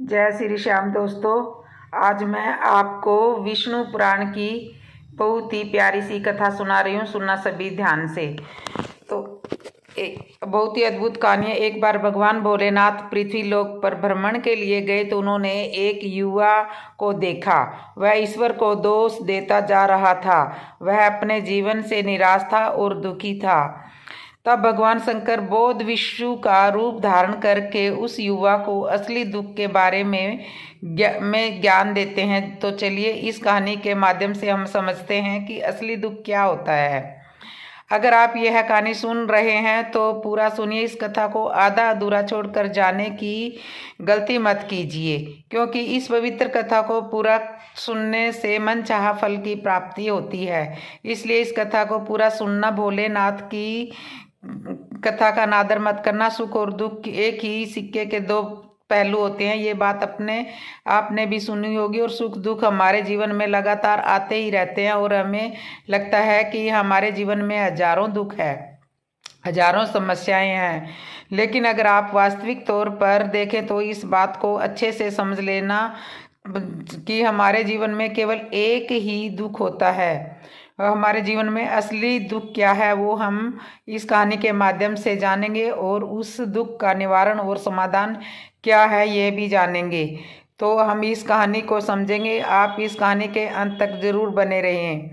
जय श्री श्याम दोस्तों। आज मैं आपको विष्णु पुराण की बहुत ही प्यारी सी कथा सुना रही हूँ। सुनना सभी ध्यान से। तो एक बहुत ही अद्भुत कहानी है। एक बार भगवान भोलेनाथ पृथ्वी लोक पर भ्रमण के लिए गए तो उन्होंने एक युवा को देखा। वह ईश्वर को दोष देता जा रहा था। वह अपने जीवन से निराश था और दुखी था। तब भगवान शंकर बोध विष्णु का रूप धारण करके उस युवा को असली दुख के बारे में ज्ञान देते हैं। तो चलिए इस कहानी के माध्यम से हम समझते हैं कि असली दुख क्या होता है। अगर आप यह कहानी सुन रहे हैं तो पूरा सुनिए। इस कथा को आधा अधूरा छोड़कर जाने की गलती मत कीजिए, क्योंकि इस पवित्र कथा को पूरा सुनने से मनचाहा फल की प्राप्ति होती है। इसलिए इस कथा को पूरा सुनना। भोलेनाथ की कथा का अनादर मत करना। सुख और दुख एक ही सिक्के के दो पहलू होते हैं। ये बात आपने भी सुनी होगी। और सुख दुख हमारे जीवन में लगातार आते ही रहते हैं और हमें लगता है कि हमारे जीवन में हजारों दुख है, हजारों समस्याएं हैं। लेकिन अगर आप वास्तविक तौर पर देखें तो इस बात को अच्छे से समझ लेना कि हमारे जीवन में केवल एक ही दुख होता है। हमारे जीवन में असली दुख क्या है वो हम इस कहानी के माध्यम से जानेंगे, और उस दुख का निवारण और समाधान क्या है ये भी जानेंगे। तो हम इस कहानी को समझेंगे। आप इस कहानी के अंत तक जरूर बने रहें।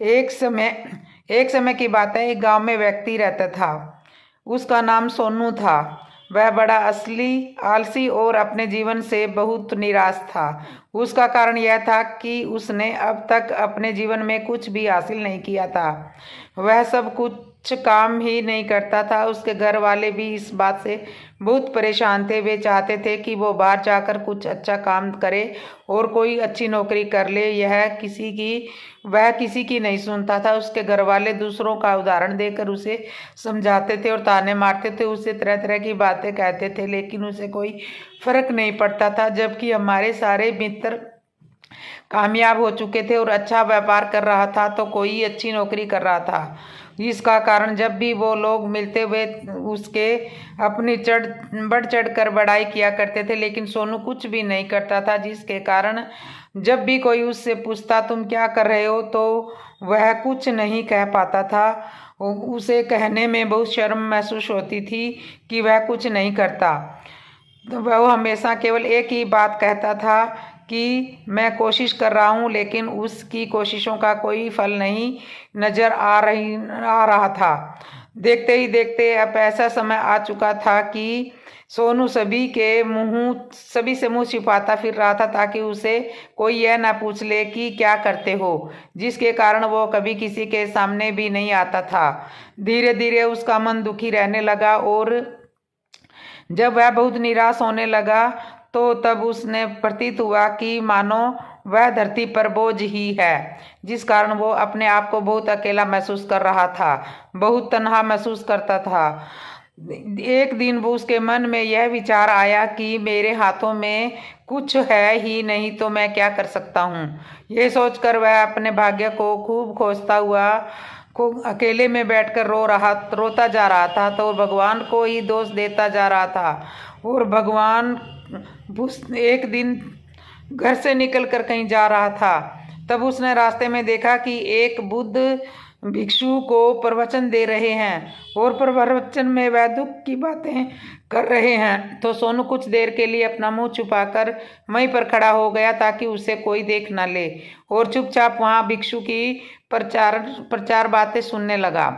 एक समय की बात है। एक गांव में व्यक्ति रहता था। उसका नाम सोनू था। वह बड़ा आलसी और अपने जीवन से बहुत निराश था। उसका कारण यह था कि उसने अब तक अपने जीवन में कुछ भी हासिल नहीं किया था। वह सब कुछ काम ही नहीं करता था। उसके घर वाले भी इस बात से बहुत परेशान थे। वे चाहते थे कि वो बाहर जाकर कुछ अच्छा काम करे और कोई अच्छी नौकरी कर ले। वह किसी की नहीं सुनता था। उसके घर वाले दूसरों का उदाहरण देकर उसे समझाते थे और ताने मारते थे। उसे तरह तरह की बातें कहते थे, लेकिन उसे कोई फर्क नहीं पड़ता था। जबकि हमारे सारे मित्र कामयाब हो चुके थे और अच्छा व्यापार कर रहा था तो कोई अच्छी नौकरी कर रहा था। इसका कारण जब भी वो लोग मिलते हुए उसके अपनी बढ़ चढ़ कर बड़ाई किया करते थे, लेकिन सोनू कुछ भी नहीं करता था। जिसके कारण जब भी कोई उससे पूछता तुम क्या कर रहे हो तो वह कुछ नहीं कह पाता था। उसे कहने में बहुत शर्म महसूस होती थी कि वह कुछ नहीं करता। तो वह हमेशा केवल एक ही बात कहता था कि मैं कोशिश कर रहा हूँ, लेकिन उसकी कोशिशों का कोई फल नहीं नजर आ रहा था। देखते ही देखते अब ऐसा समय आ चुका था कि सोनू सभी से मुंह छिपाता फिर रहा था, ताकि उसे कोई यह ना पूछ ले कि क्या करते हो, जिसके कारण वो कभी किसी के सामने भी नहीं आता था। धीरे धीरे उसका मन दुखी रहने लगा, और जब वह बहुत निराश होने लगा तो तब उसने प्रतीत हुआ कि मानो वह धरती पर बोझ ही है, जिस कारण वो अपने आप को बहुत अकेला महसूस कर रहा था, बहुत तन्हा महसूस करता था। एक दिन वो उसके मन में यह विचार आया कि मेरे हाथों में कुछ है ही नहीं तो मैं क्या कर सकता हूँ। यह सोचकर वह अपने भाग्य को खूब खोजता हुआ अकेले में बैठकर रोता जा रहा था। तो भगवान को ही दोष देता जा रहा था। और भगवान एक दिन घर से निकलकर कहीं जा रहा था। तब उसने रास्ते में देखा कि एक बुद्ध भिक्षु को प्रवचन दे रहे हैं, और प्रवचन में वह दुख की बातें कर रहे हैं। तो सोनू कुछ देर के लिए अपना मुंह छुपाकर वहीं पर खड़ा हो गया, ताकि उसे कोई देख न ले, और चुपचाप वहां भिक्षु की प्रचार बातें सुनने लगा।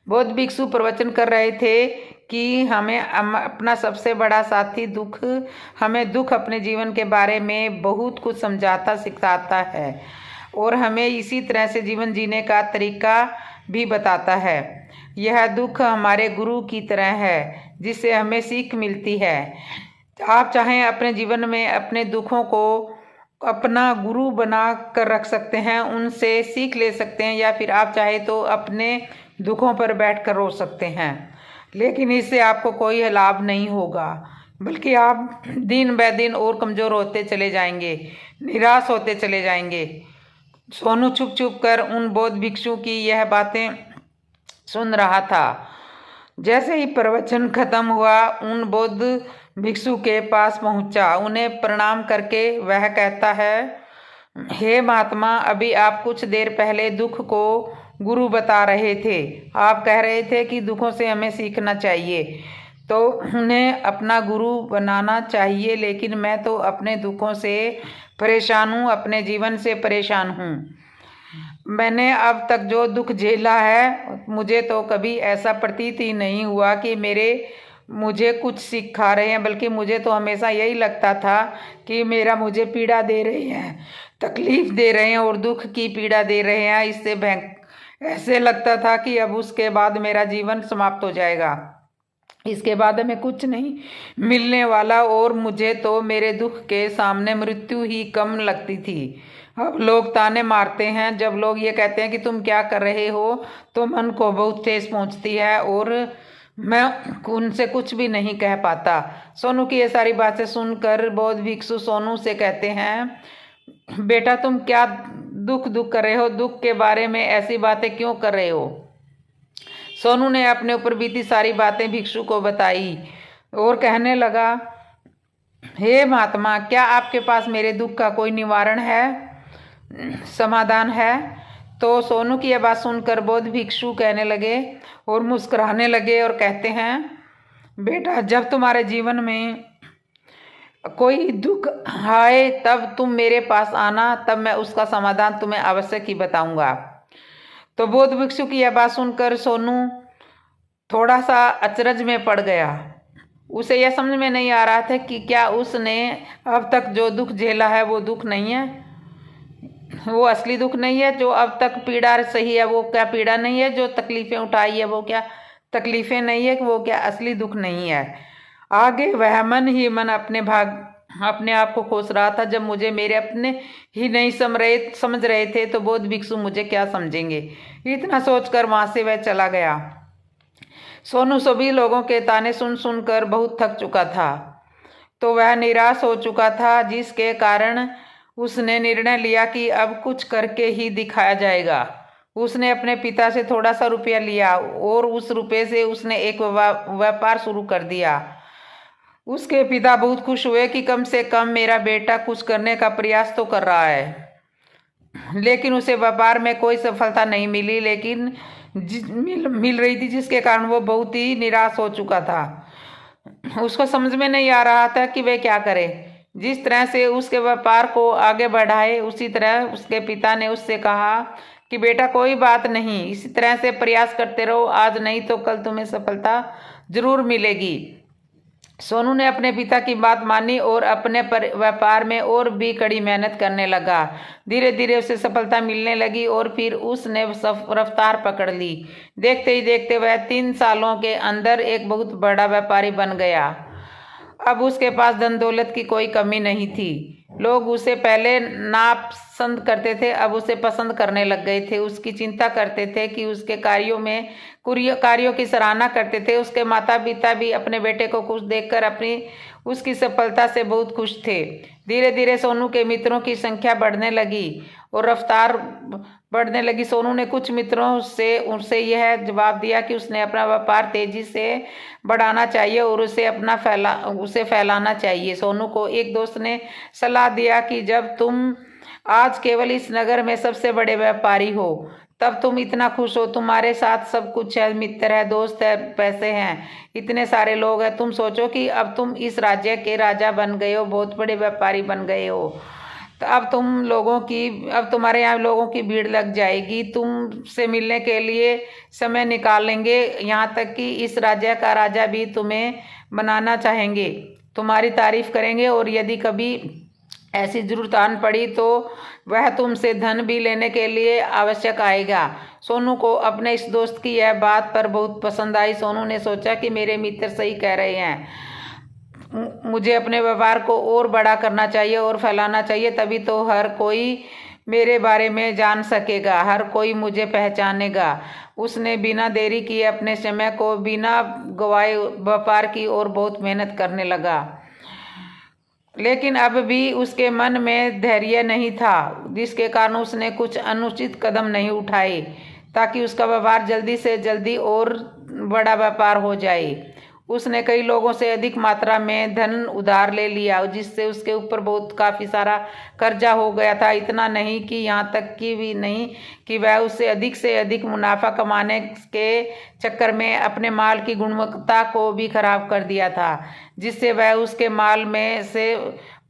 बौद्ध भिक्षु प्रवचन कर रहे थे कि हमें अपना सबसे बड़ा साथी हमें दुख अपने जीवन के बारे में बहुत कुछ समझाता सिखाता है, और हमें इसी तरह से जीवन जीने का तरीका भी बताता है। यह दुख हमारे गुरु की तरह है, जिससे हमें सीख मिलती है। आप चाहें अपने जीवन में अपने दुखों को अपना गुरु बना कर रख सकते हैं, उनसे सीख ले सकते हैं, या फिर आप चाहे तो अपने दुखों पर बैठ कर रो सकते हैं। लेकिन इससे आपको कोई लाभ नहीं होगा, बल्कि आप दिन ब दिन और कमज़ोर होते चले जाएंगे, निराश होते चले जाएंगे। सोनू छुप छुप कर उन बौद्ध भिक्षु की यह बातें सुन रहा था। जैसे ही प्रवचन खत्म हुआ, उन बौद्ध भिक्षु के पास पहुंचा। उन्हें प्रणाम करके वह कहता है, हे महात्मा, अभी आप कुछ देर पहले दुख को गुरु बता रहे थे। आप कह रहे थे कि दुखों से हमें सीखना चाहिए, तो उन्हें अपना गुरु बनाना चाहिए, लेकिन मैं तो अपने दुखों से परेशान हूँ, अपने जीवन से परेशान हूँ। मैंने अब तक जो दुख झेला है, मुझे तो कभी ऐसा प्रतीत ही नहीं हुआ कि मुझे कुछ सिखा रहे हैं, बल्कि मुझे तो हमेशा यही लगता था कि मुझे पीड़ा दे रहे हैं, तकलीफ दे रहे हैं और दुख की पीड़ा दे रहे हैं। इससे ऐसे लगता था कि अब उसके बाद मेरा जीवन समाप्त हो जाएगा, इसके बाद हमें कुछ नहीं मिलने वाला, और मुझे तो मेरे दुख के सामने मृत्यु ही कम लगती थी। अब लोग ताने मारते हैं। जब लोग ये कहते हैं कि तुम क्या कर रहे हो, तो मन को बहुत ठेस पहुंचती है और मैं उनसे कुछ भी नहीं कह पाता। सोनू की ये सारी बातें सुनकर बौद्ध भिक्षु सोनू से कहते हैं, बेटा तुम क्या दुख कर रहे हो, दुख के बारे में ऐसी बातें क्यों कर रहे हो। सोनू ने अपने ऊपर बीती सारी बातें भिक्षु को बताई और कहने लगा, हे महात्मा, क्या आपके पास मेरे दुख का कोई निवारण है, समाधान है। तो सोनू की यह बात सुनकर बौद्ध भिक्षु कहने लगे और मुस्कुराने लगे और कहते हैं, बेटा जब तुम्हारे जीवन में कोई दुख आए तब तुम मेरे पास आना, तब मैं उसका समाधान तुम्हें अवश्य ही बताऊंगा। तो बौद्ध भिक्षु की यह बात सुनकर सोनू थोड़ा सा अचरज में पड़ गया। उसे यह समझ में नहीं आ रहा था कि क्या उसने अब तक जो दुख झेला है वो दुख नहीं है, वो असली दुख नहीं है। जो अब तक पीड़ा सही है वो क्या पीड़ा नहीं है, जो तकलीफ़ें उठाई है वो क्या तकलीफ़ें नहीं है, वो क्या असली दुख नहीं है। आगे वह मन ही मन अपने आप को कोस रहा था, जब मुझे मेरे अपने ही नहीं समझ रहे थे तो बौद्ध भिक्षु मुझे क्या समझेंगे। इतना सोचकर वहाँ से वह चला गया। सोनू सभी लोगों के ताने सुन कर बहुत थक चुका था, तो वह निराश हो चुका था, जिसके कारण उसने निर्णय लिया कि अब कुछ करके ही दिखाया जाएगा। उसने अपने पिता से थोड़ा सा रुपया लिया और उस रुपये से उसने एक व्यापार शुरू कर दिया। उसके पिता बहुत खुश हुए कि कम से कम मेरा बेटा कुछ करने का प्रयास तो कर रहा है। लेकिन उसे व्यापार में कोई सफलता नहीं मिली, लेकिन मिल रही थी, जिसके कारण वो बहुत ही निराश हो चुका था। उसको समझ में नहीं आ रहा था कि वह क्या करे। जिस तरह से उसके व्यापार को आगे बढ़ाए, उसी तरह उसके पिता ने उससे कहा कि बेटा कोई बात नहीं, इसी तरह से प्रयास करते रहो, आज नहीं तो कल तुम्हें सफलता जरूर मिलेगी। सोनू ने अपने पिता की बात मानी और अपने व्यापार में और भी कड़ी मेहनत करने लगा। धीरे धीरे उसे सफलता मिलने लगी और फिर उसने रफ्तार पकड़ ली। देखते ही देखते वह 3 सालों के अंदर एक बहुत बड़ा व्यापारी बन गया। अब उसके पास धन दौलत की कोई कमी नहीं थी। लोग उसे पहले नापसंद करते थे, अब उसे पसंद करने लग गए थे। उसकी चिंता करते थे कि उसके कार्यों की सराहना करते थे। उसके माता पिता भी अपने बेटे को खुश देखकर उसकी सफलता से बहुत खुश थे। धीरे धीरे सोनू के मित्रों की संख्या बढ़ने लगी और रफ्तार बढ़ने लगी। सोनू ने कुछ मित्रों से उनसे यह जवाब दिया कि उसने अपना व्यापार तेजी से बढ़ाना चाहिए और उसे फैलाना चाहिए। सोनू को एक दोस्त ने सलाह दिया कि जब तुम आज केवल इस नगर में सबसे बड़े व्यापारी हो, तब तुम इतना खुश हो, तुम्हारे साथ सब कुछ है, मित्र है, दोस्त है, पैसे हैं, इतने सारे लोग हैं। तुम सोचो कि अब तुम इस राज्य के राजा बन गए हो, बहुत बड़े व्यापारी बन गए हो, तो अब तुम्हारे यहाँ लोगों की भीड़ लग जाएगी, तुमसे मिलने के लिए समय निकालेंगे, यहाँ तक कि इस राज्य का राजा भी तुम्हें बनाना चाहेंगे, तुम्हारी तारीफ करेंगे, और यदि कभी ऐसी जरूरत आन पड़ी तो वह तुमसे धन भी लेने के लिए आवश्यक आएगा। सोनू को अपने इस दोस्त की यह बात पर बहुत पसंद आई। सोनू ने सोचा कि मेरे मित्र सही कह रहे हैं, मुझे अपने व्यापार को और बड़ा करना चाहिए और फैलाना चाहिए, तभी तो हर कोई मेरे बारे में जान सकेगा, हर कोई मुझे पहचानेगा। उसने बिना देरी किए अपने समय को बिना गवाए व्यापार की ओर बहुत मेहनत करने लगा। लेकिन अब भी उसके मन में धैर्य नहीं था, जिसके कारण उसने कुछ अनुचित कदम नहीं उठाए ताकि उसका व्यापार जल्दी से जल्दी और बड़ा व्यापार हो जाए। उसने कई लोगों से अधिक मात्रा में धन उधार ले लिया, जिससे उसके ऊपर काफ़ी सारा कर्जा हो गया था। इतना नहीं कि यहाँ तक कि भी नहीं कि वह उससे अधिक मुनाफा कमाने के चक्कर में अपने माल की गुणवत्ता को भी खराब कर दिया था, जिससे वह उसके माल में से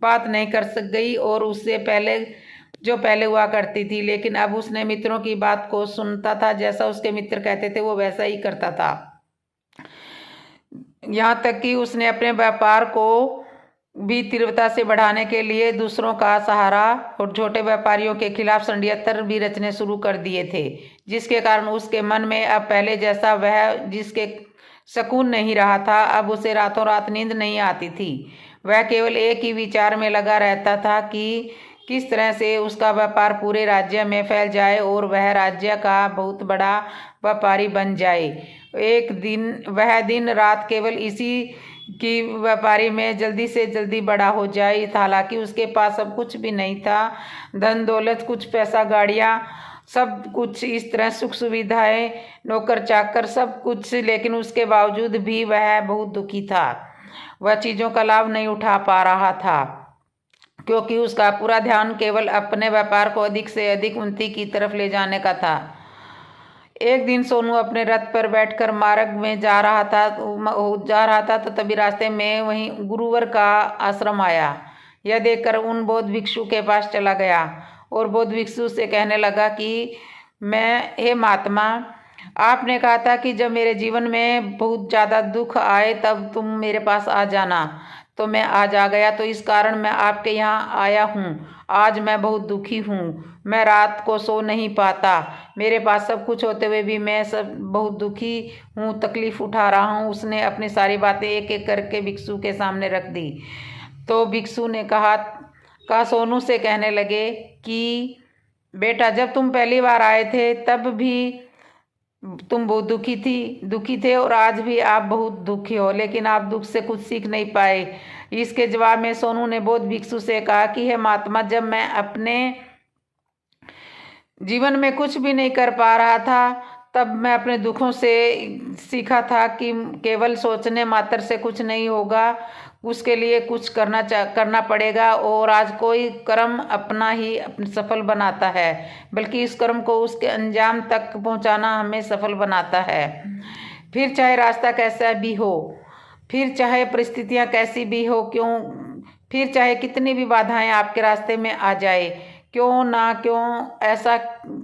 बात नहीं कर सक गई और उससे पहले हुआ करती थी। लेकिन अब उसने मित्रों की बात को सुनता था, जैसा उसके मित्र कहते थे वो वैसा ही करता था। यहाँ तक कि उसने अपने व्यापार को भी तीव्रता से बढ़ाने के लिए दूसरों का सहारा और छोटे व्यापारियों के खिलाफ षड्यंत्र भी रचने शुरू कर दिए थे, जिसके कारण उसके मन में अब पहले जैसा वह जिसके सुकून नहीं रहा था। अब उसे रातों रात नींद नहीं आती थी। वह केवल एक ही विचार में लगा रहता था कि किस तरह से उसका व्यापार पूरे राज्य में फैल जाए और वह राज्य का बहुत बड़ा व्यापारी बन जाए। वह दिन रात केवल इसी की व्यापारी में जल्दी से जल्दी बड़ा हो जाए। हालांकि उसके पास सब कुछ भी नहीं था, धन दौलत, कुछ पैसा, गाड़ियाँ, सब कुछ इस तरह, सुख सुविधाएं, नौकर चाकर, सब कुछ, लेकिन उसके बावजूद भी वह बहुत दुखी था। वह चीज़ों का लाभ नहीं उठा पा रहा था, क्योंकि उसका पूरा ध्यान केवल अपने व्यापार को अधिक से अधिक उन्नति की तरफ ले जाने का था। एक दिन सोनू अपने रथ पर बैठकर मार्ग में जा रहा था तो तभी रास्ते में वहीं गुरुवर का आश्रम आया। यह देखकर उन बौद्ध भिक्षु के पास चला गया और बौद्ध भिक्षु से कहने लगा कि हे महात्मा, आपने कहा था कि जब मेरे जीवन में बहुत ज़्यादा दुख आए तब तुम मेरे पास आ जाना, तो मैं आज आ गया, तो इस कारण मैं आपके यहाँ आया हूँ। आज मैं बहुत दुखी हूँ, मैं रात को सो नहीं पाता, मेरे पास सब कुछ होते हुए भी मैं बहुत दुखी हूँ, तकलीफ़ उठा रहा हूँ। उसने अपनी सारी बातें एक एक करके भिक्षु के सामने रख दी। तो भिक्षु ने कहा सोनू से कहने लगे कि बेटा, जब तुम पहली बार आए थे तब भी तुम बहुत दुखी थे और आज भी आप बहुत दुखी हो, लेकिन आप दुख से कुछ सीख नहीं पाए। इसके जवाब में सोनू ने बौद्ध भिक्षु से कहा कि हे महात्मा, जब मैं अपने जीवन में कुछ भी नहीं कर पा रहा था तब मैं अपने दुखों से सीखा था कि केवल सोचने मात्र से कुछ नहीं होगा, उसके लिए कुछ करना पड़ेगा। और आज कोई कर्म अपना ही सफल बनाता है, बल्कि इस कर्म को उसके अंजाम तक पहुंचाना हमें सफल बनाता है। फिर चाहे रास्ता कैसा भी हो, फिर चाहे परिस्थितियां कैसी भी हो, फिर चाहे कितनी भी बाधाएं आपके रास्ते में आ जाए, क्यों ऐसा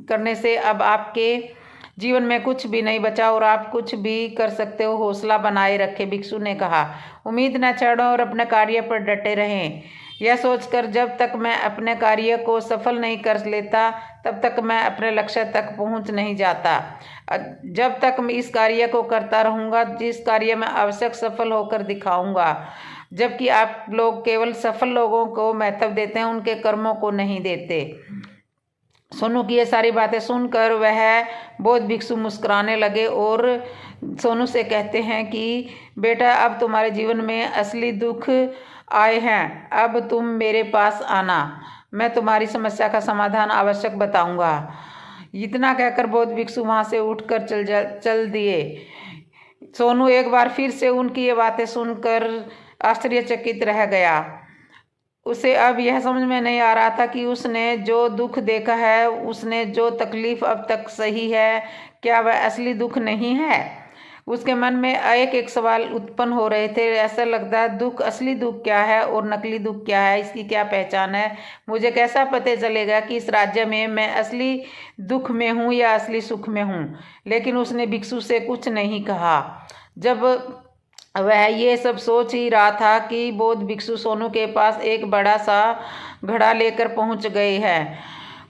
करने से अब आपके जीवन में कुछ भी नहीं बचा और आप कुछ भी कर सकते हो। हौसला बनाए रखें, भिक्षु ने कहा। उम्मीद न छोड़ो और अपने कार्य पर डटे रहें। यह सोचकर जब तक मैं अपने कार्य को सफल नहीं कर लेता तब तक मैं अपने लक्ष्य तक पहुंच नहीं जाता। जब तक मैं इस कार्य को करता रहूँगा जिस कार्य में आवश्यक सफल होकर दिखाऊंगा। जबकि आप लोग केवल सफल लोगों को महत्व देते हैं, उनके कर्मों को नहीं देते। सोनू की ये सारी बातें सुनकर वह बौद्ध भिक्षु मुस्कुराने लगे और सोनू से कहते हैं कि बेटा, अब तुम्हारे जीवन में असली दुख आए हैं, अब तुम मेरे पास आना, मैं तुम्हारी समस्या का समाधान आवश्यक बताऊंगा। इतना कहकर बौद्ध भिक्षु वहाँ से उठकर चल दिए। सोनू एक बार फिर से उनकी ये बातें सुनकर आश्चर्यचकित रह गया। उसे अब यह समझ में नहीं आ रहा था कि उसने जो दुख देखा है, उसने जो तकलीफ अब तक सही है, क्या वह असली दुख नहीं है। उसके मन में एक एक सवाल उत्पन्न हो रहे थे। ऐसा लगता है, असली दुख क्या है और नकली दुख क्या है, इसकी क्या पहचान है। मुझे कैसा पता चलेगा कि इस राज्य में मैं असली दुख में हूँ या असली सुख में हूँ। लेकिन उसने भिक्षु से कुछ नहीं कहा। जब वह ये सब सोच ही रहा था कि बौद्ध भिक्षु सोनू के पास एक बड़ा सा घड़ा लेकर पहुंच गए हैं।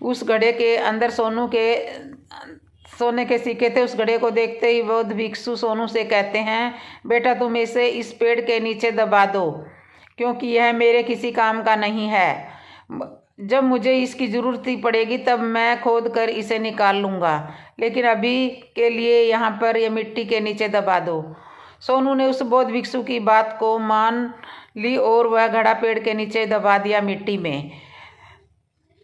उस घड़े के अंदर सोने के सिक्के थे। उस घड़े को देखते ही बौद्ध भिक्षु सोनू से कहते हैं, बेटा, तुम इसे इस पेड़ के नीचे दबा दो, क्योंकि यह मेरे किसी काम का नहीं है। जब मुझे इसकी ज़रूरत ही पड़ेगी तब मैं खोद कर इसे निकाल लूँगा, लेकिन अभी के लिए यहाँ पर ये मिट्टी के नीचे दबा दो। सोनू ने उस बौद्ध भिक्षु की बात को मान ली और वह घड़ा पेड़ के नीचे दबा दिया मिट्टी में।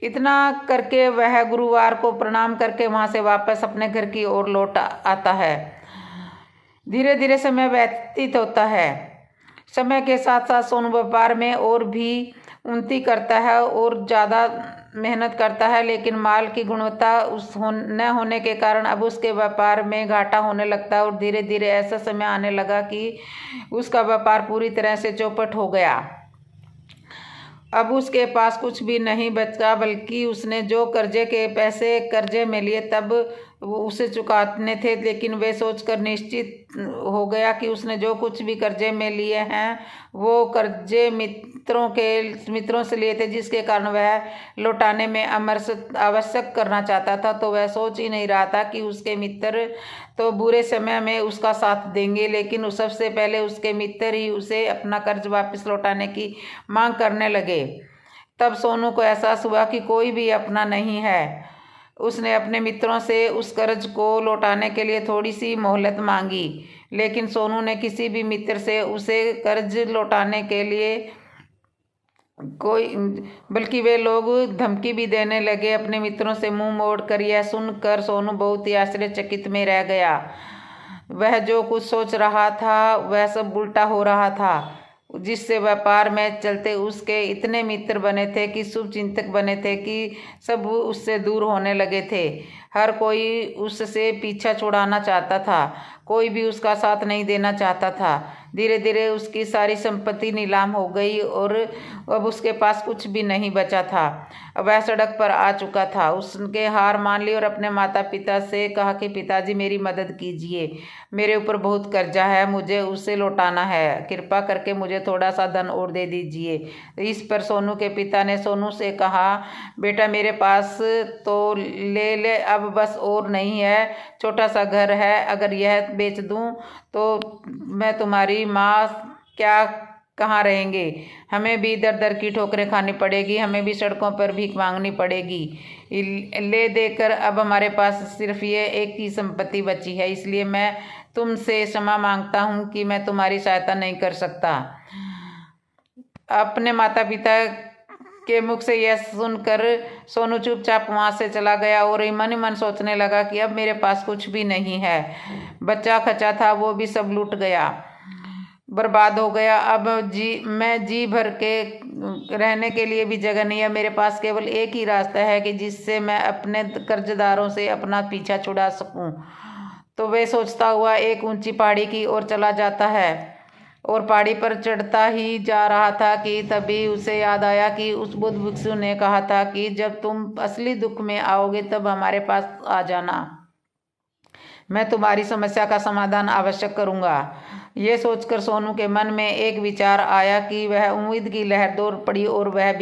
इतना करके वह गुरुवार को प्रणाम करके वहाँ से वापस अपने घर की ओर लौट आता है। धीरे धीरे समय व्यतीत होता है। समय के साथ साथ सोनू व्यापार में और भी उन्नति करता है और ज़्यादा मेहनत करता है, लेकिन माल की गुणवत्ता न होने के कारण अब उसके व्यापार में घाटा होने लगता है और धीरे धीरे ऐसा समय आने लगा कि उसका व्यापार पूरी तरह से चौपट हो गया। अब उसके पास कुछ भी नहीं बचा, बल्कि उसने जो पैसे कर्जे में लिए तब वो उसे चुकाने थे, लेकिन वे सोचकर निश्चित हो गया कि उसने जो कुछ भी कर्जे में लिए हैं वो कर्जे मित्रों से लिए थे, जिसके कारण वह लौटाने में आवश्यक करना चाहता था। तो वह सोच ही नहीं रहा था कि उसके मित्र तो बुरे समय में उसका साथ देंगे, लेकिन सबसे पहले उसके मित्र ही उसे अपना कर्ज वापस लौटाने की मांग करने लगे। तब सोनू को एहसास हुआ कि कोई भी अपना नहीं है। उसने अपने मित्रों से उस कर्ज को लौटाने के लिए थोड़ी सी मोहलत मांगी, लेकिन सोनू ने किसी भी मित्र से उसे कर्ज लौटाने के लिए बल्कि वे लोग धमकी भी देने लगे। अपने मित्रों से मुंह मोड़कर यह सुनकर सोनू बहुत ही आश्चर्यचकित में रह गया। वह जो कुछ सोच रहा था वह सब उल्टा हो रहा था। जिससे व्यापार में चलते उसके इतने मित्र बने थे कि शुभ चिंतक बने थे कि सब उससे दूर होने लगे थे। हर कोई उससे पीछा छुड़ाना चाहता था, कोई भी उसका साथ नहीं देना चाहता था। धीरे धीरे उसकी सारी संपत्ति नीलाम हो गई और अब उसके पास कुछ भी नहीं बचा था। वह सड़क पर आ चुका था। उसने हार मान ली और अपने माता पिता से कहा कि पिताजी मेरी मदद कीजिए, मेरे ऊपर बहुत कर्जा है, मुझे उसे लौटाना है, कृपा करके मुझे थोड़ा सा धन और दे दीजिए। इस पर सोनू के पिता ने सोनू से कहा, बेटा मेरे पास तो ले अब बस और नहीं है, छोटा सा घर है, अगर यह बेच दूं तो मैं तुम्हारी माँ क्या कहाँ रहेंगे, हमें भी दर दर की ठोकरें खानी पड़ेगी, हमें भी सड़कों पर भीख मांगनी पड़ेगी। ले देकर अब हमारे पास सिर्फ ये एक ही संपत्ति बची है, इसलिए मैं तुमसे क्षमा मांगता हूँ कि मैं तुम्हारी सहायता नहीं कर सकता। अपने माता पिता के मुख से यह सुनकर सोनू चुपचाप वहाँ से चला गया और मन ही मन सोचने लगा कि अब मेरे पास कुछ भी नहीं है। बच्चा खचा था वो भी सब लूट गया, बर्बाद हो गया। अब मैं जी भर के रहने के लिए भी जगह नहीं है। मेरे पास केवल एक ही रास्ता है कि जिससे मैं अपने कर्जदारों से अपना पीछा छुड़ा सकूं। तो वे सोचता हुआ एक ऊंची पहाड़ी की ओर चला जाता है और पहाड़ी पर चढ़ता ही जा रहा था कि तभी उसे याद आया कि उस बुद्ध भिक्षु ने कहा था कि जब तुम असली दुख में आओगे तब हमारे पास आ जाना, मैं तुम्हारी समस्या का समाधान अवश्य करूंगा। ये सोचकर सोनू के मन में एक विचार आया कि वह उम्मीद की लहर दौड़ पड़ी और वह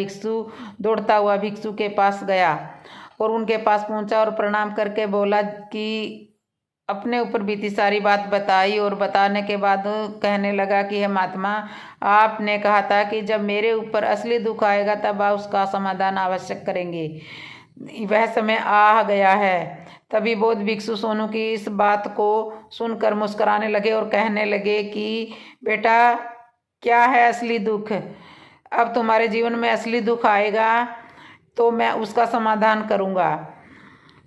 दौड़ता हुआ भिक्षु के पास गया और उनके पास पहुंचा और प्रणाम करके बोला कि अपने ऊपर बीती सारी बात बताई और बताने के बाद कहने लगा कि हे महात्मा, आपने कहा था कि जब मेरे ऊपर असली दुख आएगा तब आप उसका समाधान आवश्यक करेंगे। वह समय आ गया है। तभी बौद्ध भिक्षु सोनू की इस बात को सुनकर मुस्कुराने लगे और कहने लगे कि बेटा, क्या है असली दुख? अब तुम्हारे जीवन में असली दुख आएगा तो मैं उसका समाधान करूँगा।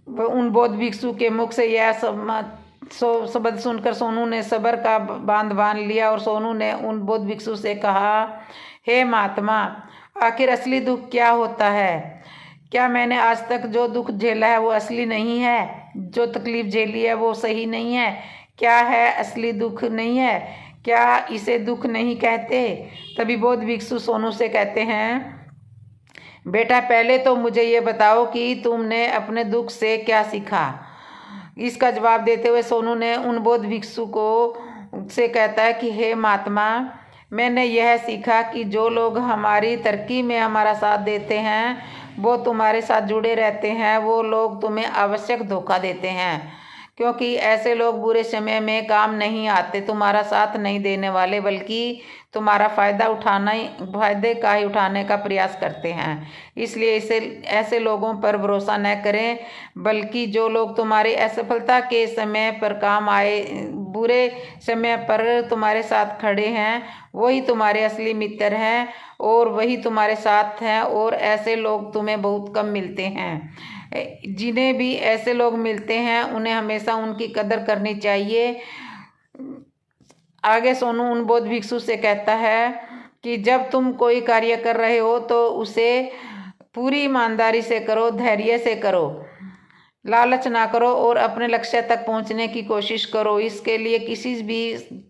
उन बौद्ध भिक्षु के मुख से यह शब्द सुनकर सोनू ने सब्र का बांध लिया और सोनू ने उन बौद्ध भिक्षु से कहा, हे महात्मा, आखिर असली दुख क्या होता है? क्या मैंने आज तक जो दुख झेला है वो असली नहीं है? जो तकलीफ झेली है वो सही नहीं है? क्या है असली दुख नहीं है? क्या इसे दुख नहीं कहते? तभी बौद्ध भिक्षु सोनू से कहते हैं, बेटा पहले तो मुझे ये बताओ कि तुमने अपने दुख से क्या सीखा। इसका जवाब देते हुए सोनू ने उन बौद्ध भिक्षु को से कहता है कि हे महात्मा, मैंने यह सीखा कि जो लोग हमारी तरक्की में हमारा साथ देते हैं वो तुम्हारे साथ जुड़े रहते हैं, वो लोग तुम्हें आवश्यक धोखा देते हैं, क्योंकि ऐसे लोग बुरे समय में काम नहीं आते, तुम्हारा साथ नहीं देने वाले, बल्कि तुम्हारा फायदे का ही उठाने का प्रयास करते हैं। इसलिए ऐसे लोगों पर भरोसा न करें, बल्कि जो लोग तुम्हारी असफलता के समय पर काम आए, बुरे समय पर तुम्हारे साथ खड़े हैं, वही तुम्हारे असली मित्र हैं और वही तुम्हारे साथ हैं। और ऐसे लोग तुम्हें बहुत कम मिलते हैं। जिन्हें भी ऐसे लोग मिलते हैं उन्हें हमेशा उनकी कदर करनी चाहिए। आगे सोनू उन बौद्ध भिक्षु से कहता है कि जब तुम कोई कार्य कर रहे हो तो उसे पूरी ईमानदारी से करो, धैर्य से करो, लालच ना करो और अपने लक्ष्य तक पहुंचने की कोशिश करो। इसके लिए किसी भी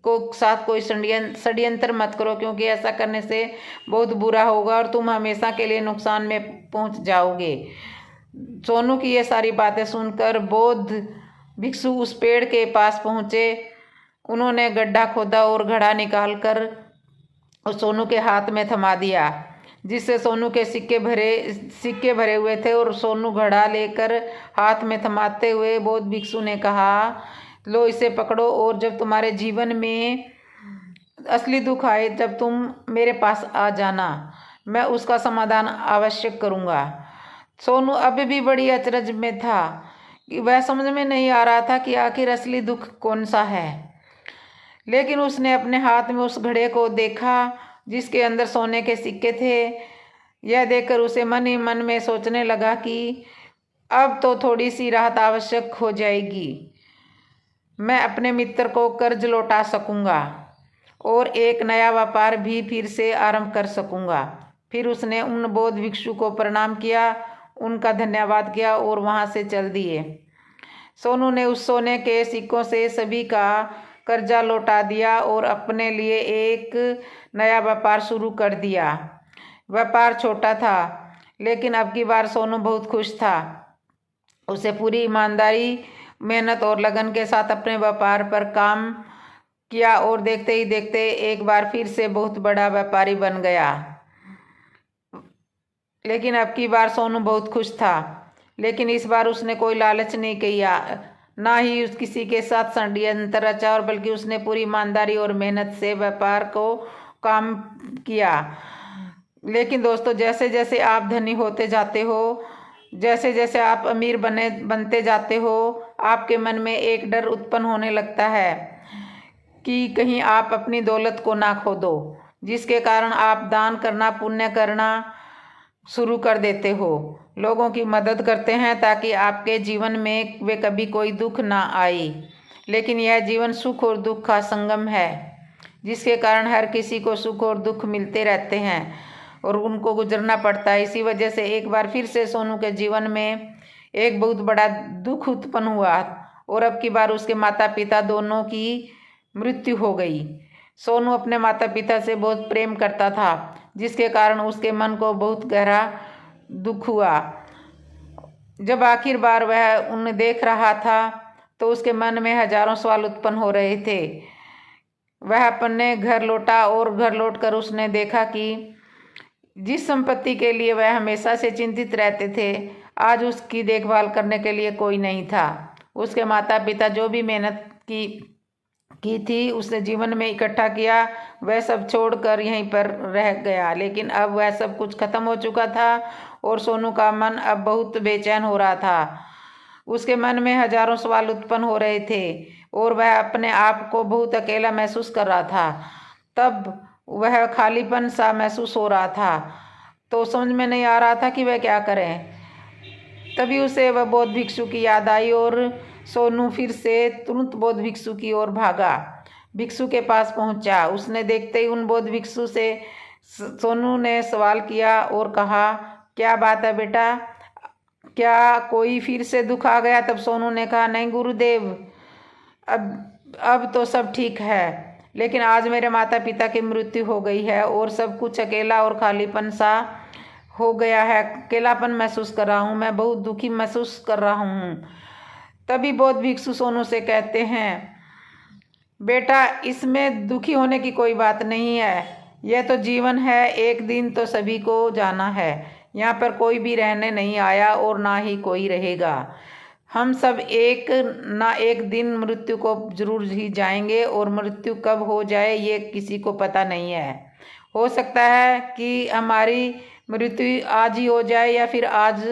को साथ कोई षड्यंत्र मत करो, क्योंकि ऐसा करने से बहुत बुरा होगा और तुम हमेशा के लिए नुकसान में पहुंच जाओगे। सोनू की ये सारी बातें सुनकर बौद्ध भिक्षु उस पेड़ के पास पहुंचे। उन्होंने गड्ढा खोदा और घड़ा निकाल कर उस सोनू के हाथ में थमा दिया, जिससे सोनू के सिक्के भरे हुए थे। और सोनू घड़ा लेकर हाथ में थमाते हुए बौद्ध भिक्षु ने कहा, लो इसे पकड़ो और जब तुम्हारे जीवन में असली दुख आए जब तुम मेरे पास आ जाना, मैं उसका समाधान अवश्य करूँगा। सोनू अभी भी बड़ी अचरज में था कि वह समझ में नहीं आ रहा था कि आखिर असली दुख कौन सा है। लेकिन उसने अपने हाथ में उस घड़े को देखा जिसके अंदर सोने के सिक्के थे। यह देखकर उसे मन ही मन में सोचने लगा कि अब तो थोड़ी सी राहत आवश्यक हो जाएगी, मैं अपने मित्र को कर्ज लौटा सकूंगा और एक नया व्यापार भी फिर से आरंभ कर सकूंगा। फिर उसने उन बौद्ध भिक्षु को प्रणाम किया, उनका धन्यवाद किया और वहां से चल दिए। सोनू ने उस सोने के सिक्कों से सभी का कर्जा लौटा दिया और अपने लिए एक नया व्यापार शुरू कर दिया। व्यापार छोटा था, लेकिन अब की बार सोनू बहुत खुश था। उसे पूरी ईमानदारी, मेहनत और लगन के साथ अपने व्यापार पर काम किया और देखते ही देखते एक बार फिर से बहुत बड़ा व्यापारी बन गया। लेकिन अब की बार सोनू बहुत खुश था, लेकिन इस बार उसने कोई लालच नहीं किया, ना ही उस किसी के साथ षड्यंत्र रचा, और बल्कि उसने पूरी ईमानदारी और मेहनत से व्यापार को काम किया। लेकिन दोस्तों, जैसे जैसे आप धनी होते जाते हो, जैसे जैसे आप अमीर बनते जाते हो, आपके मन में एक डर उत्पन्न होने लगता है कि कहीं आप अपनी दौलत को ना खो दो, जिसके कारण आप दान करना, पुण्य करना शुरू कर देते हो, लोगों की मदद करते हैं ताकि आपके जीवन में वे कभी कोई दुख ना आए। लेकिन यह जीवन सुख और दुख का संगम है, जिसके कारण हर किसी को सुख और दुख मिलते रहते हैं और उनको गुजरना पड़ता है। इसी वजह से एक बार फिर से सोनू के जीवन में एक बहुत बड़ा दुख उत्पन्न हुआ और अब की बार उसके माता पिता दोनों की मृत्यु हो गई। सोनू अपने माता पिता से बहुत प्रेम करता था, जिसके कारण उसके मन को बहुत गहरा दुख हुआ। जब आखिर बार वह उन्हें देख रहा था तो उसके मन में हजारों सवाल उत्पन्न हो रहे थे। वह अपने घर लौटा और घर लौटकर उसने देखा कि जिस संपत्ति के लिए वह हमेशा से चिंतित रहते थे, आज उसकी देखभाल करने के लिए कोई नहीं था। उसके माता पिता जो भी मेहनत की थी, उसने जीवन में इकट्ठा किया, वह सब छोड़कर यहीं पर रह गया। लेकिन अब वह सब कुछ खत्म हो चुका था और सोनू का मन अब बहुत बेचैन हो रहा था। उसके मन में हजारों सवाल उत्पन्न हो रहे थे और वह अपने आप को बहुत अकेला महसूस कर रहा था। तब वह खालीपन सा महसूस हो रहा था, तो समझ में नहीं आ रहा था कि वह क्या करें। तभी उसे वह बौद्ध भिक्षु की याद आई और सोनू फिर से तुरंत बौद्ध भिक्षु की ओर भागा, भिक्षु के पास पहुंचा। उसने देखते ही उन बौद्ध भिक्षु से सोनू ने सवाल किया और कहा, क्या बात है बेटा, क्या कोई फिर से दुख आ गया? तब सोनू ने कहा, नहीं गुरुदेव, अब तो सब ठीक है, लेकिन आज मेरे माता पिता की मृत्यु हो गई है और सब कुछ अकेला और खालीपन सा हो गया है। अकेलापन महसूस कर रहा हूँ, मैं बहुत दुखी महसूस कर रहा हूँ। तभी बौद्ध भिक्षु सोनू से कहते हैं, बेटा, इसमें दुखी होने की कोई बात नहीं है, यह तो जीवन है, एक दिन तो सभी को जाना है। यहाँ पर कोई भी रहने नहीं आया और ना ही कोई रहेगा। हम सब एक ना एक दिन मृत्यु को जरूर ही जाएंगे और मृत्यु कब हो जाए ये किसी को पता नहीं है। हो सकता है कि हमारी मृत्यु आज ही हो जाए या फिर आज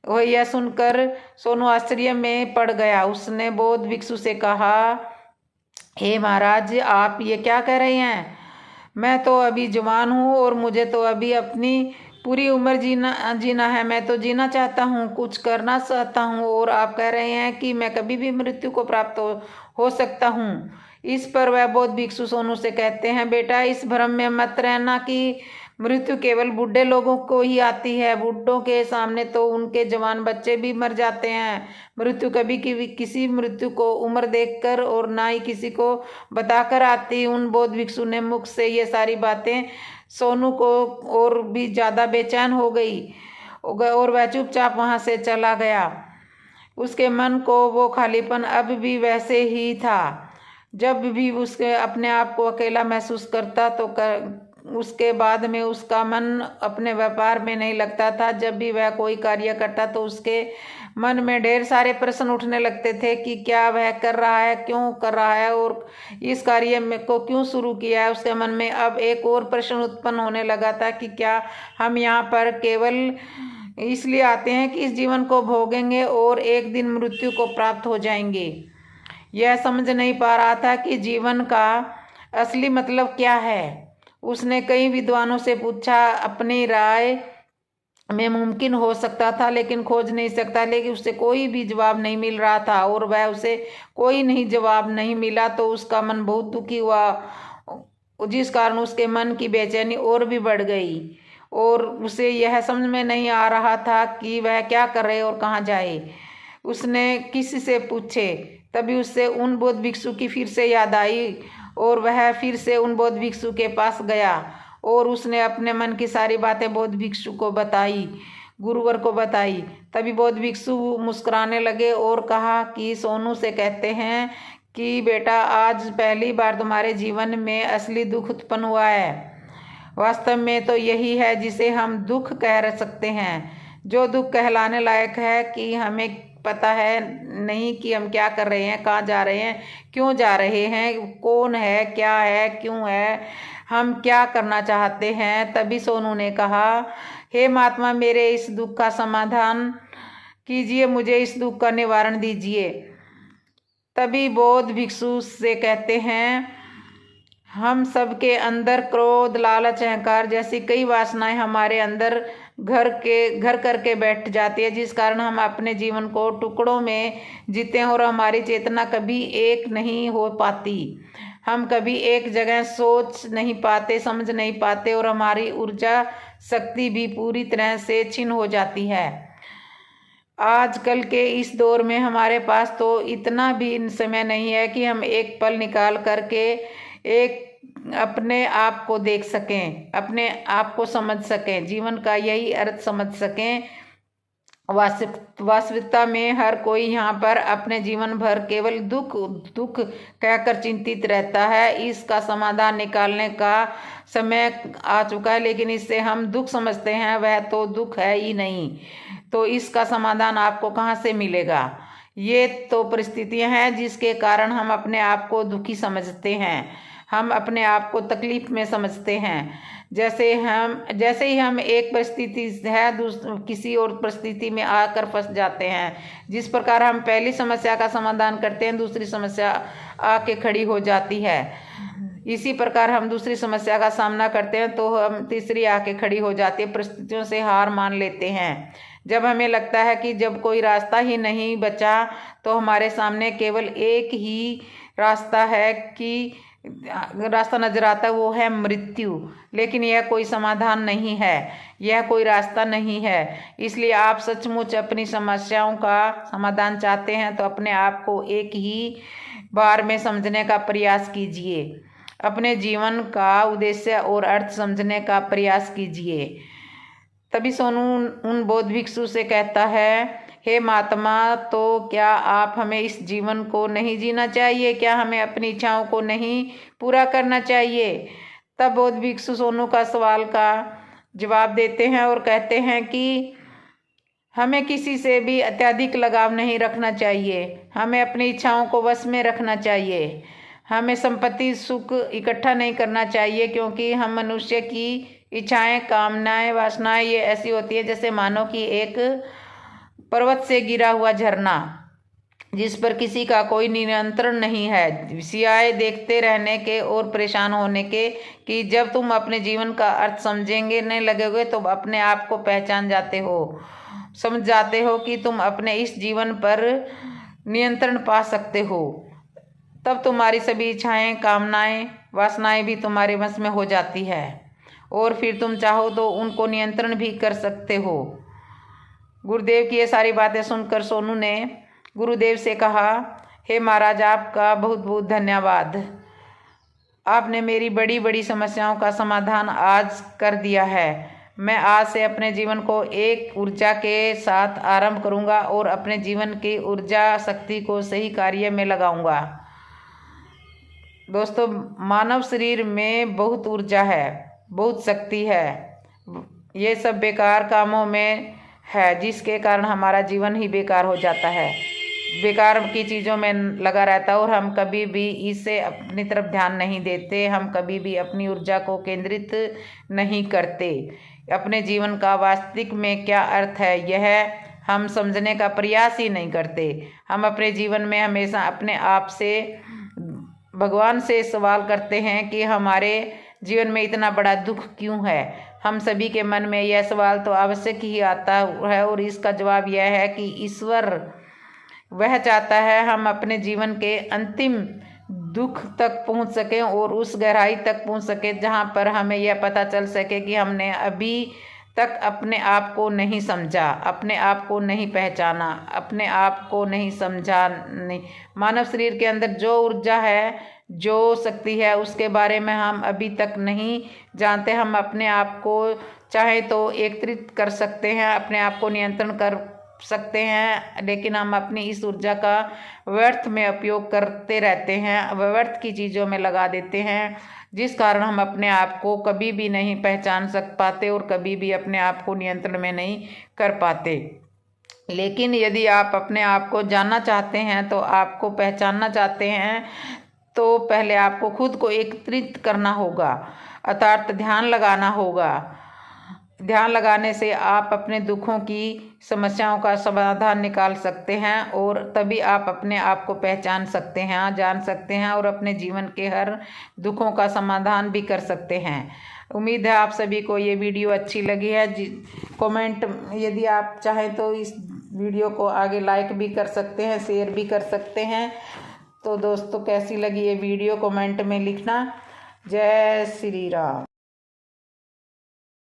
हो। यह सुनकर सोनू आश्चर्य में पड़ गया। उसने बौद्ध भिक्षु से कहा, हे महाराज, आप ये क्या कह रहे हैं? मैं तो अभी जवान हूँ और मुझे तो अभी अपनी पूरी उम्र जीना है। मैं तो जीना चाहता हूँ, कुछ करना चाहता हूँ, और आप कह रहे हैं कि मैं कभी भी मृत्यु को प्राप्त हो सकता हूँ। इस पर वह बौद्ध भिक्षु सोनू से कहते हैं, बेटा इस भ्रम में मत रहना कि मृत्यु केवल बूढ़े लोगों को ही आती है। बूढ़ों के सामने तो उनके जवान बच्चे भी मर जाते हैं। मृत्यु कभी किसी मृत्यु को उम्र देखकर और ना ही किसी को बताकर आती। उन बौद्ध भिक्षु ने मुख से ये सारी बातें सोनू को और भी ज़्यादा बेचैन हो गई और वह चुपचाप वहाँ से चला गया। उसके मन को वो खालीपन अब भी वैसे ही था। जब भी उसके अपने आप को अकेला महसूस करता तो उसके बाद में उसका मन अपने व्यापार में नहीं लगता था। जब भी वह कोई कार्य करता तो उसके मन में ढेर सारे प्रश्न उठने लगते थे कि क्या वह कर रहा है, क्यों कर रहा है और इस कार्य में को क्यों शुरू किया है। उसके मन में अब एक और प्रश्न उत्पन्न होने लगा था कि क्या हम यहाँ पर केवल इसलिए आते हैं कि इस जीवन को भोगेंगे और एक दिन मृत्यु को प्राप्त हो जाएंगे। यह समझ नहीं पा रहा था कि जीवन का असली मतलब क्या है। उसने कई विद्वानों से पूछा, अपनी राय में मुमकिन हो सकता था लेकिन खोज नहीं सकता, लेकिन उससे कोई भी जवाब नहीं मिल रहा था और वह उसे कोई नहीं जवाब नहीं मिला तो उसका मन बहुत दुखी हुआ, जिस कारण उसके मन की बेचैनी और भी बढ़ गई और उसे यह समझ में नहीं आ रहा था कि वह क्या करे और कहाँ जाए। उसने किसी से पूछे, तभी उससे उन बौद्ध भिक्षु की फिर से याद आई और वह फिर से उन बौद्ध भिक्षु के पास गया और उसने अपने मन की सारी बातें बौद्ध भिक्षु को बताई, गुरुवर को बताई। तभी बौद्ध भिक्षु मुस्कुराने लगे और कहा कि सोनू से कहते हैं कि बेटा आज पहली बार तुम्हारे जीवन में असली दुख उत्पन्न हुआ है। वास्तव में तो यही है जिसे हम दुख कह सकते हैं, जो दुख कहलाने लायक है कि हमें पता है नहीं कि हम क्या कर रहे हैं, कहाँ जा रहे हैं, क्यों जा रहे हैं, कौन है, क्या है, क्यों है, हम क्या करना चाहते हैं। तभी सोनू ने कहा, हे महात्मा मेरे इस दुख का समाधान कीजिए, मुझे इस दुख का निवारण दीजिए। तभी बौद्ध भिक्षु से कहते हैं, हम सबके अंदर क्रोध, लालच, अहंकार जैसी कई वासनाएं हमारे अंदर घर करके बैठ जाती है, जिस कारण हम अपने जीवन को टुकड़ों में जीते हैं और हमारी चेतना कभी एक नहीं हो पाती। हम कभी एक जगह सोच नहीं पाते, समझ नहीं पाते और हमारी ऊर्जा शक्ति भी पूरी तरह से छिन्न हो जाती है। आजकल के इस दौर में हमारे पास तो इतना भी समय नहीं है कि हम एक पल निकाल करके एक अपने आप को देख सकें, अपने आप को समझ सकें, जीवन का यही अर्थ समझ सकें। वास्तविकता में हर कोई यहाँ पर अपने जीवन भर केवल दुख दुख कहकर चिंतित रहता है। इसका समाधान निकालने का समय आ चुका है, लेकिन इससे हम दुख समझते हैं, वह तो दुख है ही नहीं, तो इसका समाधान आपको कहाँ से मिलेगा। ये तो परिस्थितियाँ हैं जिसके कारण हम अपने आप को दुखी समझते हैं, हम अपने आप को तकलीफ में समझते हैं। जैसे ही हम एक परिस्थिति है किसी और परिस्थिति में आकर फंस जाते हैं। जिस प्रकार हम पहली समस्या का समाधान करते हैं, दूसरी समस्या आके खड़ी हो जाती है। इसी प्रकार हम दूसरी समस्या का सामना करते हैं तो हम तीसरी आके खड़ी हो जाती है, परिस्थितियों से हार मान लेते हैं। जब हमें लगता है कि जब कोई रास्ता ही नहीं बचा तो हमारे सामने केवल एक ही रास्ता है कि रास्ता नजर आता है, वो है मृत्यु। लेकिन यह कोई समाधान नहीं है, यह कोई रास्ता नहीं है। इसलिए आप सचमुच अपनी समस्याओं का समाधान चाहते हैं तो अपने आप को एक ही बार में समझने का प्रयास कीजिए, अपने जीवन का उद्देश्य और अर्थ समझने का प्रयास कीजिए। तभी सोनू उन बौद्ध भिक्षु से कहता है, हे महात्मा, तो क्या आप हमें इस जीवन को नहीं जीना चाहिए? क्या हमें अपनी इच्छाओं को नहीं पूरा करना चाहिए? तब बौद्ध भिक्षु सोनू का सवाल का जवाब देते हैं और कहते हैं कि हमें किसी से भी अत्यधिक लगाव नहीं रखना चाहिए, हमें अपनी इच्छाओं को वश में रखना चाहिए, हमें संपत्ति सुख इकट्ठा नहीं करना चाहिए, क्योंकि हम मनुष्य की इच्छाएं, कामनाएं, वासनाएं ये ऐसी होती है जैसे मानो कि एक पर्वत से गिरा हुआ झरना जिस पर किसी का कोई नियंत्रण नहीं है, सिवाय देखते रहने के और परेशान होने के। कि जब तुम अपने जीवन का अर्थ समझेंगे नहीं लगोगे तो अपने आप को पहचान जाते हो, समझ जाते हो कि तुम अपने इस जीवन पर नियंत्रण पा सकते हो। तब तुम्हारी सभी इच्छाएं, कामनाएं, वासनाएं भी तुम्हारे वश में हो जाती है और फिर तुम चाहो तो उनको नियंत्रण भी कर सकते हो। गुरुदेव की ये सारी बातें सुनकर सोनू ने गुरुदेव से कहा, हे महाराज, आपका बहुत बहुत धन्यवाद। आपने मेरी बड़ी बड़ी समस्याओं का समाधान आज कर दिया है। मैं आज से अपने जीवन को एक ऊर्जा के साथ आरंभ करूंगा और अपने जीवन की ऊर्जा शक्ति को सही कार्य में लगाऊंगा। दोस्तों, मानव शरीर में बहुत ऊर्जा है, बहुत शक्ति है। ये सब बेकार कामों में है जिसके कारण हमारा जीवन ही बेकार हो जाता है, बेकार की चीज़ों में लगा रहता है और हम कभी भी इससे अपनी तरफ ध्यान नहीं देते। हम कभी भी अपनी ऊर्जा को केंद्रित नहीं करते। अपने जीवन का वास्तविक में क्या अर्थ है यह हम समझने का प्रयास ही नहीं करते। हम अपने जीवन में हमेशा अपने आप से, भगवान से सवाल करते हैं कि हमारे जीवन में इतना बड़ा दुख क्यों है। हम सभी के मन में यह सवाल तो आवश्यक ही आता है और इसका जवाब यह है कि ईश्वर वह चाहता है हम अपने जीवन के अंतिम दुख तक पहुंच सकें और उस गहराई तक पहुंच सकें जहां पर हमें यह पता चल सके कि हमने अभी तक अपने आप को नहीं समझा, अपने आप को नहीं पहचाना, अपने आप को नहीं समझा। नहीं, मानव शरीर के अंदर जो ऊर्जा है, जो शक्ति है, उसके बारे में हम अभी तक नहीं जानते। हम अपने आप को चाहे तो एकत्रित कर सकते हैं, अपने आप को नियंत्रण कर सकते हैं, लेकिन हम अपनी इस ऊर्जा का व्यर्थ में उपयोग करते रहते हैं, व्यर्थ की चीज़ों में लगा देते हैं, जिस कारण हम अपने आप को कभी भी नहीं पहचान पाते और कभी भी अपने आप को नियंत्रण में नहीं कर पाते। लेकिन यदि आप अपने आप को जानना चाहते हैं, तो आपको पहचानना चाहते हैं, तो पहले आपको खुद को एकत्रित करना होगा, अर्थात ध्यान लगाना होगा। ध्यान लगाने से आप अपने दुखों की, समस्याओं का समाधान निकाल सकते हैं और तभी आप अपने आप को पहचान सकते हैं, जान सकते हैं और अपने जीवन के हर दुखों का समाधान भी कर सकते हैं। उम्मीद है आप सभी को ये वीडियो अच्छी लगी है। कमेंट, यदि आप चाहें तो इस वीडियो को आगे लाइक भी कर सकते हैं, शेयर भी कर सकते हैं। तो दोस्तों, कैसी लगी ये वीडियो कमेंट में लिखना। जय श्री राम।